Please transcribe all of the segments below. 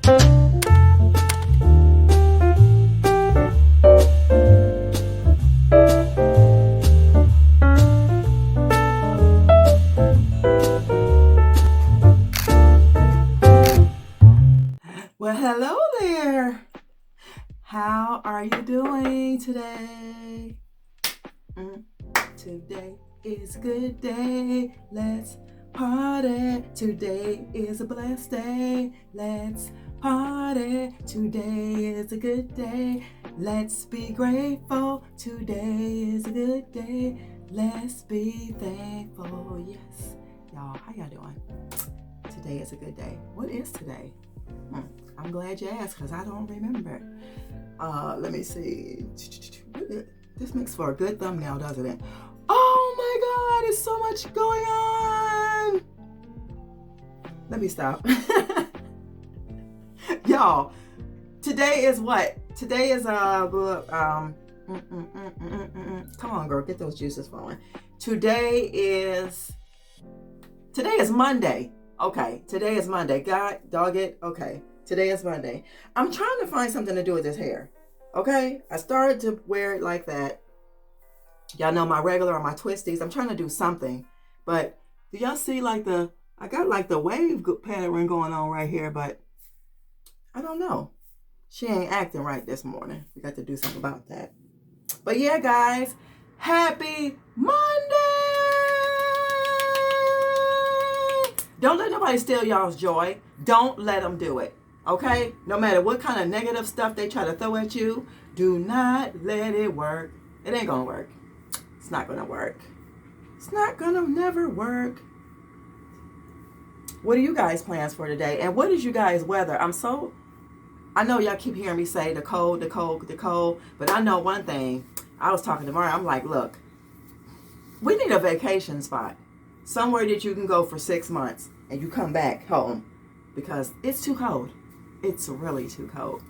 Well, hello there. How are you doing today? Today is a good day. Let's party. Today is a blessed day. Let's party. Today is a good day. Let's be grateful. Today is a good day. Let's be thankful. Yes. Y'all, how y'all doing? Today is a good day. What is today? I'm glad you asked because I don't remember. Let me see. This makes for a good thumbnail, doesn't it? Oh my God, it's so much going on. Let me stop. Y'all, today is what? Today is come on, girl, get those juices flowing. Today is Monday. Okay, today is Monday. God, dog it. Okay, today is Monday. I'm trying to find something to do with this hair. Okay, I started to wear it like that. Y'all know my regular or my twisties. I'm trying to do something, but do y'all see like I got like the wave pattern going on right here, but I don't know. She ain't acting right this morning. We got to do something about that. But yeah, guys, happy Monday! Don't let nobody steal y'all's joy. Don't let them do it. Okay? No matter what kind of negative stuff they try to throw at you, do not let it work. It ain't gonna work. It's not gonna work. It's not gonna never work. What are you guys' plans for today? And what is you guys' weather? I know y'all keep hearing me say the cold, but I know one thing. I was talking to Mara. I'm like, look, we need a vacation spot. Somewhere that you can go for 6 months and you come back home because it's too cold. It's really too cold.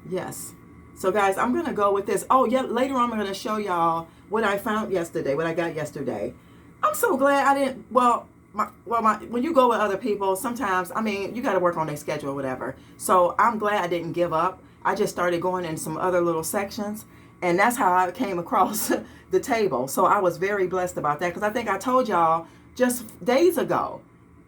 Yes. So guys, I'm going to go with this. Oh yeah, later on I'm going to show y'all what I found yesterday, what I got yesterday. I'm so glad I didn't, when you go with other people, sometimes, you got to work on their schedule or whatever. So I'm glad I didn't give up. I just started going in some other little sections. And that's how I came across the table. So I was very blessed about that because I think I told y'all just days ago.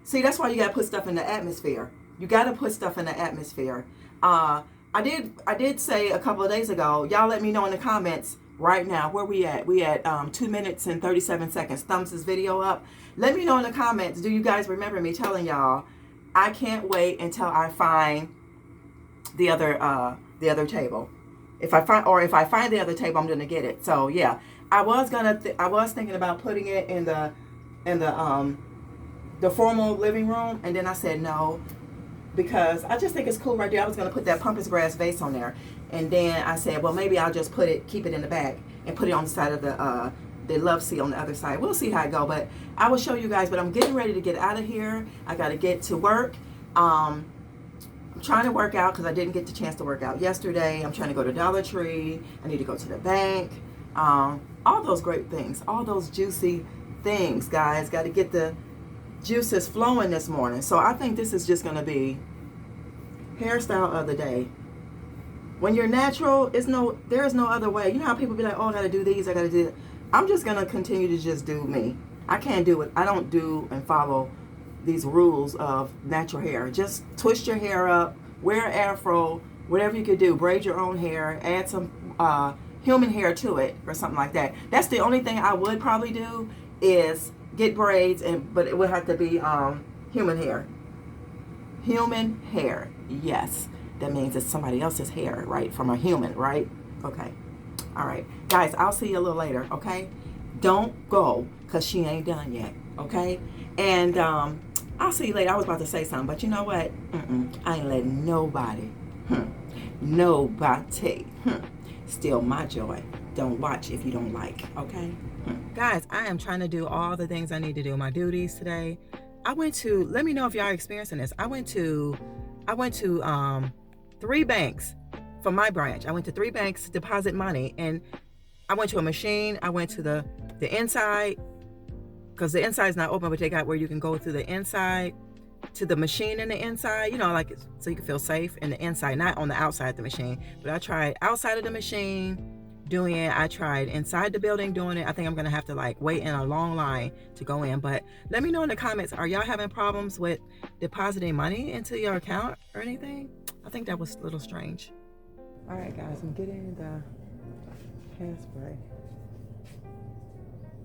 See, that's why you got to put stuff in the atmosphere. You got to put stuff in the atmosphere. I did say a couple of days ago, y'all let me know in the comments right now, where we at? We at 2 minutes and 37 seconds. Thumbs this video up. Let me know in the comments, do you guys remember me telling y'all, I can't wait until I find the other table. If I find the other table, I'm gonna get it. So yeah, I was thinking about putting it in the formal living room, and then I said no because I just think it's cool right there. I was gonna put that pampas grass vase on there, and then I said, well, maybe I'll just keep it in the back and put it on the side of the love seat on the other side. We'll see how it go, but I will show you guys. But I'm getting ready to get out of here. I got to get to work. I'm trying to work out because I didn't get the chance to work out yesterday. I'm trying to go to Dollar Tree. I need to go to the bank. All those great things, all those juicy things, guys. Got to get the juices flowing this morning. So I think this is just going to be hairstyle of the day. When you're natural, there is no other way. You know how people be like, oh, I got to do these, I got to do that. I'm just going to continue to just do me. I can't do it. I don't do and follow these rules of natural hair. Just twist your hair up, wear an afro, whatever you could do. Braid your own hair, add some human hair to it or something like that. That's the only thing I would probably do is get braids, but it would have to be human hair. Human hair, yes. That means it's somebody else's hair, right? From a human, right? Okay. All right. Guys, I'll see you a little later, okay? Don't go because she ain't done yet, okay? And I'll see you later. I was about to say something, but you know what? I ain't letting nobody steal my joy. Don't watch if you don't like, okay? Guys, I am trying to do all the things I need to do, my duties today. Let me know if y'all are experiencing this. I went to 3 banks for my branch. I went to 3 banks to deposit money, and I went to a machine. I went to the inside because the inside is not open, but they got where you can go through the inside to the machine in the inside, you know, like so you can feel safe in the inside, not on the outside of the machine. But I tried outside of the machine doing it. I tried inside the building doing it. I think I'm gonna have to like wait in a long line to go in. But let me know in the comments, are y'all having problems with depositing money into your account or anything? I think that was a little strange. All right, guys, I'm getting the hairspray.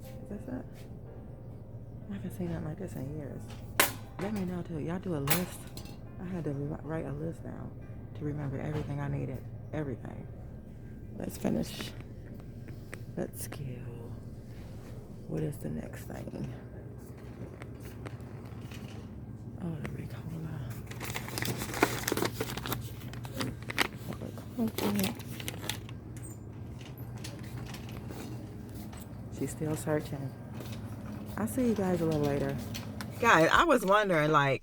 Is this it? I haven't seen nothing like this in years. Let me know too. Y'all do a list. I had to write a list down to remember everything I needed. Everything. Let's finish. Let's kill. What is the next thing? Oh, the Ricola. Okay. She's still searching. I'll see you guys a little later. Guys, I was wondering, like,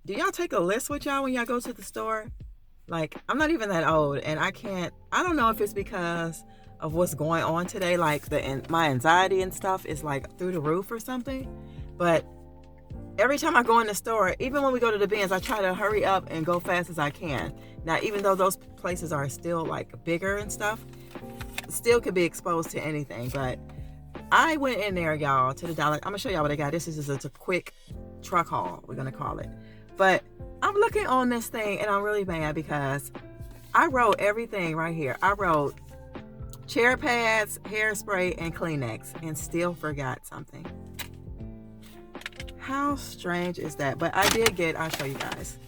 do y'all take a list with y'all when y'all go to the store? Like, I'm not even that old, and I don't know if it's because of what's going on today, like my anxiety and stuff is like through the roof or something. But every time I go in the store, even when we go to the bins, I try to hurry up and go fast as I can. Now, even though those places are still like bigger and stuff, still could be exposed to anything. But I went in there, y'all, to the dollar. I'm gonna show y'all what I got. This is just a quick truck haul, we're gonna call it. But I'm looking on this thing and I'm really mad because I wrote everything right here. I wrote chair pads, hairspray, and Kleenex, and still forgot something. How strange is that? But I did get, I'll show you guys.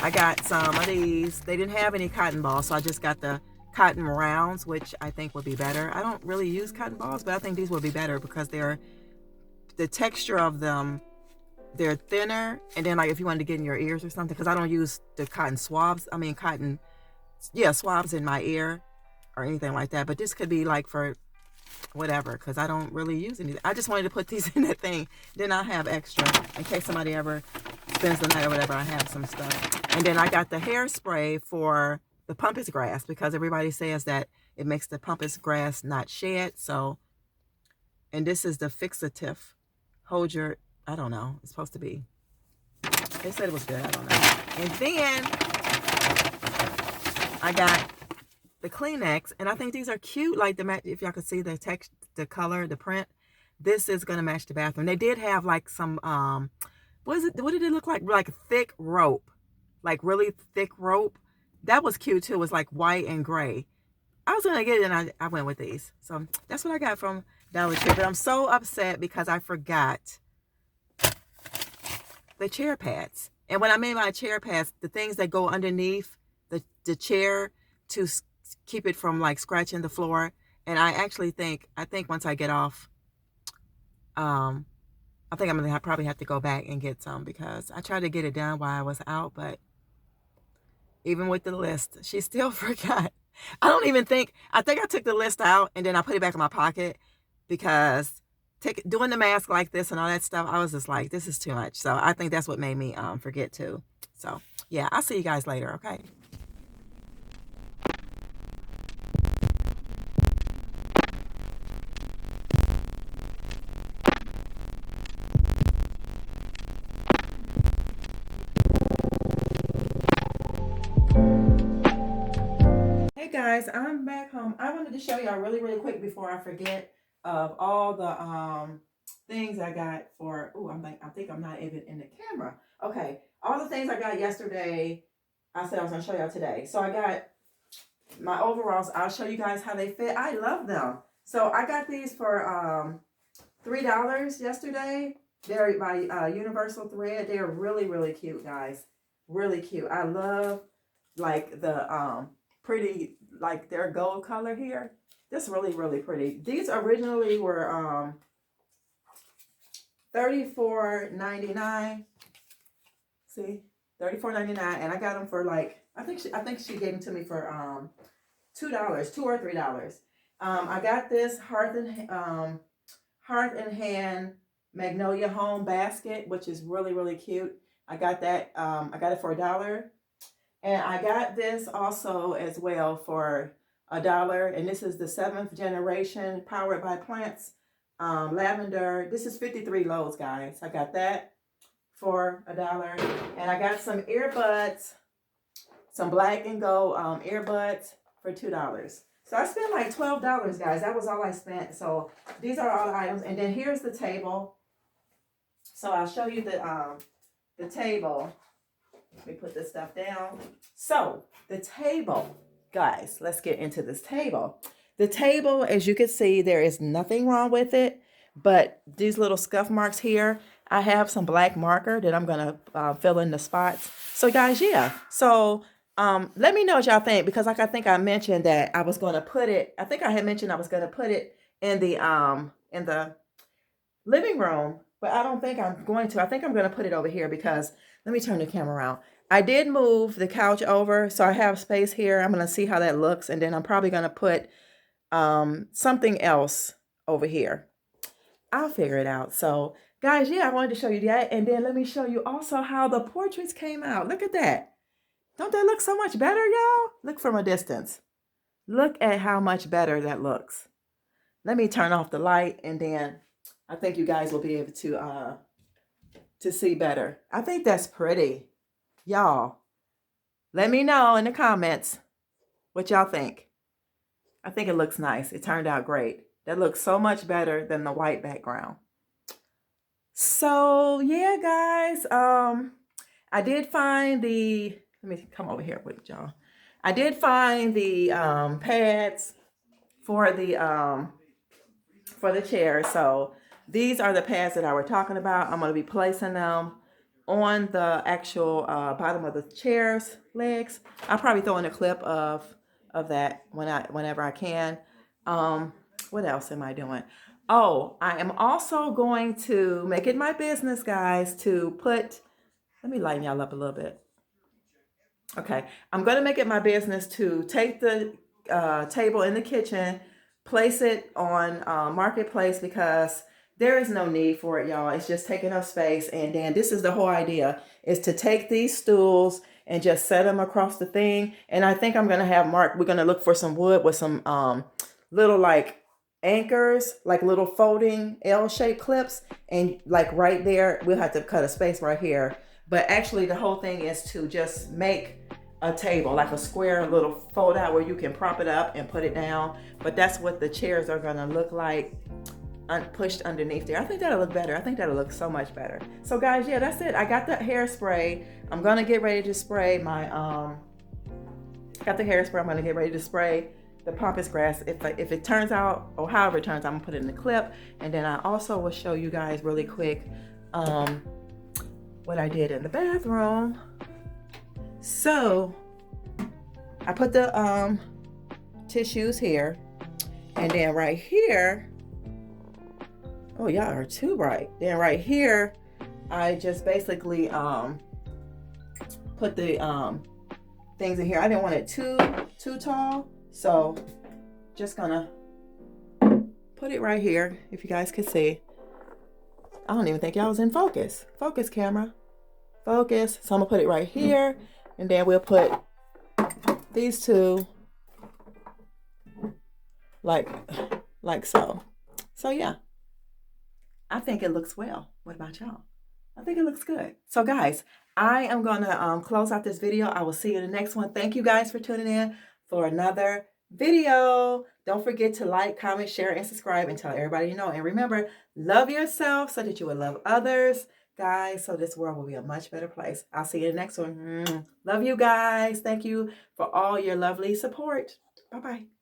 I got some of these. They didn't have any cotton balls, so I just got the cotton rounds, which I think would be better. I don't really use cotton balls, but I think these would be better because the texture of them, they're thinner. And then like if you wanted to get in your ears or something, because I don't use the cotton swabs, swabs in my ear or anything like that. But this could be like for whatever, because I don't really use anything. I just wanted to put these in that thing. Then I'll have extra in case somebody ever spends the night or whatever. I have some stuff. And then I got the hairspray for the pampas grass because everybody says that it makes the pampas grass not shed. So, and this is the fixative. Hold your, I don't know, it's supposed to be. They said it was good, I don't know. And then I got the Kleenex, and I think these are cute. Like if y'all could see the text, the color, the print, this is gonna match the bathroom. They did have like some what did it look like? Like thick rope, like really thick rope. That was cute too. It was like white and gray. I was gonna get it, and I went with these. So that's what I got from Dollar Tree. But I'm so upset because I forgot the chair pads. And when I made my chair pads, the things that go underneath the chair to keep it from like scratching the floor. And I think once I get off, I think I'm gonna probably have to go back and get some because I tried to get it done while I was out, but even with the list, she still forgot. I think I took the list out and then I put it back in my pocket because doing the mask like this and all that stuff, I was just like, this is too much. So I think that's what made me forget too. So yeah, I'll see you guys later, okay? Hey guys, I'm back home. I wanted to show y'all really, really quick before I forget of all the things I got for. Oh, I think I'm not even in the camera. Okay, all the things I got yesterday. I said I was gonna show y'all today. So I got my overalls. I'll show you guys how they fit. I love them. So I got these for $3 yesterday. They're by Universal Thread. They're really, really cute, guys. Really cute. I love like the pretty, like their gold color here. This really, really pretty. These originally were $34.99. See, $34.99, and I got them for like I think she gave them to me for $2, $2 or $3. I got this Hearth and Hand Magnolia Home Basket, which is really, really cute. I got that. I got it for $1. And I got this also as well for $1. And this is the 7th generation powered by plants lavender. This is 53 loads, guys. I got that for $1. And I got some earbuds, some black and gold earbuds for $2. So I spent like $12, guys. That was all I spent. So these are all the items. And then here's the table. So I'll show you the table. Let me put this stuff down. So the table, guys, let's get into this table. The table, as you can see, there is nothing wrong with it, but these little scuff marks here, I have some black marker that I'm going to fill in the spots. So guys, yeah. So let me know what y'all think, because like I think I mentioned that I was going to put it, I think I had mentioned I was going to put it in the living room, but I don't think I'm going to. I think I'm going to put it over here because, let me turn the camera around. I did move the couch over, so I have space here. I'm going to see how that looks, and then I'm probably going to put something else over here. I'll figure it out. So guys, yeah, I wanted to show you that, and then let me show you also how the portraits came out. Look at that. Don't that look so much better, y'all? Look from a distance. Look at how much better that looks. Let me turn off the light, and then I think you guys will be able to see better. I think that's pretty. Y'all, let me know in the comments what y'all think. I think it looks nice. It turned out great. That looks so much better than the white background. So yeah, guys, I did find the, let me come over here with y'all. I did find the pads for the chair. So these are the pads that I was talking about. I'm going to be placing them on the actual bottom of the chair's legs. I'll probably throw in a clip of that whenever I can. What else am I doing? Oh, I am also going to make it my business, guys, to put, let me lighten y'all up a little bit. Okay, I'm going to make it my business to take the table in the kitchen, place it on Marketplace, because there is no need for it, y'all. It's just taking up space. And then this is the whole idea, is to take these stools and just set them across the thing. And I think I'm going to have Mark, we're going to look for some wood with some little like anchors, like little folding L-shaped clips. And like right there, we'll have to cut a space right here. But actually the whole thing is to just make a table, like a square little fold out where you can prop it up and put it down. But that's what the chairs are going to look like, pushed underneath there. I think that'll look better. I think that'll look so much better. So guys, yeah, that's it. I got the hairspray. I'm gonna get ready to spray my got the hairspray. I'm gonna get ready to spray the pampas grass. If it turns out, or however it turns out, I'm gonna put it in the clip. And then I also will show you guys really quick what I did in the bathroom. So I put the tissues here, and then right here, oh, y'all are too bright. Then right here, I just basically put the things in here. I didn't want it too tall, so just gonna put it right here, if you guys can see. I don't even think y'all was in focus. Focus, camera. Focus. So I'm gonna put it right here, and then we'll put these two like so. So yeah. I think it looks well. What about y'all? I think it looks good. So guys, I am going to close out this video. I will see you in the next one. Thank you guys for tuning in for another video. Don't forget to like, comment, share, and subscribe, and tell everybody you know. And remember, love yourself so that you will love others, guys, so this world will be a much better place. I'll see you in the next one. Love you guys. Thank you for all your lovely support. Bye-bye.